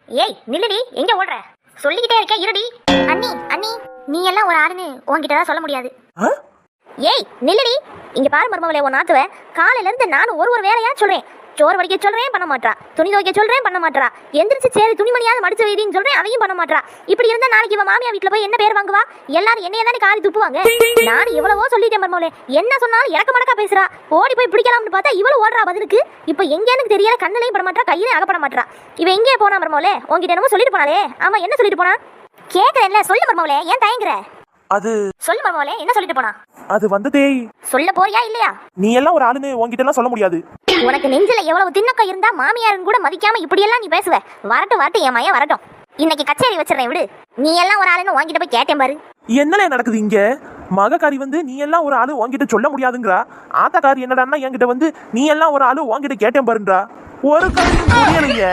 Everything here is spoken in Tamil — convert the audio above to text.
ஏய் நில்லுடி, எங்க ஓடுற? சொல்லிக்கிட்டே இருக்க, இருடி. அண்ணி அண்ணி, நீ எல்லாம் ஒரு ஆளுன்னு உன்கிட்ட தான் சொல்ல முடியாது. ஏய் நில்லுடி, இங்க பாரு மருமகளே, உன் நாத்துவ காலையில இருந்து நானும் ஒரு வேலையா சொல்றேன். சோறு வடிக்க சொல்றேன், பண்ண மாட்டா. துணி துவைக்க சொல்றேன், பண்ண மாட்டா. எந்திரிச்சு சரி துணிமணியாவது மடிச்சு வைடின்னு சொல்றேன், அதையும் பண்ண மாட்டா. இப்படி இருந்தா நாளைக்கு இவ மாமியா வீட்டுல போய் என்ன பேர் வாங்குவா? எல்லாரும் என்னைய தானே காரி துப்புவாங்க. நான் எவ்வளவோ சொல்லிட்டேன் மருமகளே, என்ன சொன்னாலும் இறக்க மடக்கா பேசுறா. ஓடி போய் பிடிக்கலாம்னு பார்த்தா இவ்வளவு ஓடுறா பதிலுக்கு. இப்ப எங்கன்னு தெரியல, கண்ணுலையும் பட மாட்டா, கையிலையும் அகப்பட மாட்டா. இவ எங்கே போனா மருமகளே? உங்ககிட்ட என்னமோ சொல்லிட்டு போனாலே. ஆமா, என்ன சொல்லிட்டு போனா? கேக்குறேன்ல, சொல்லு மருமகளே, ஏன் தயங்குற? அது சொல்லு மருமகளே, என்ன சொல்லிட்டு போனா? அது வந்ததே. சொல்ல போறியா இல்லையா? நீ எல்லாம் ஒரு ஆளுன்னு உன்கிட்ட எல்லாம் சொல்ல முடியாது. உனக்கு நெஞ்சில எவ்வளவு தின்னக்கம் இருந்தா மாமியாரும் கூட மதிக்காம இப்படி எல்லாம் நீ பேசுவ? வரட்டும் வரட்டும், என் மையம் வரட்டும். இன்னைக்கு கச்சேரி வச்சிடறேன் விடு. நீ எல்லாம் ஒரு ஆளுன்னு உன்கிட்ட போய் கேட்டேன் பாரு. என்னல நடக்குது இங்க? மகக்காரி வந்து நீ எல்லாம் ஒரு ஆளு உன்கிட்ட சொல்ல முடியாதுங்கறா. ஆத்தாக்காரி என்னடான்னா என்கிட்ட வந்து நீ எல்லாம் ஒரு ஆளு உன்கிட்ட கேட்டேன் பாருன்றா. ஒரு காரியம் புரியலையே.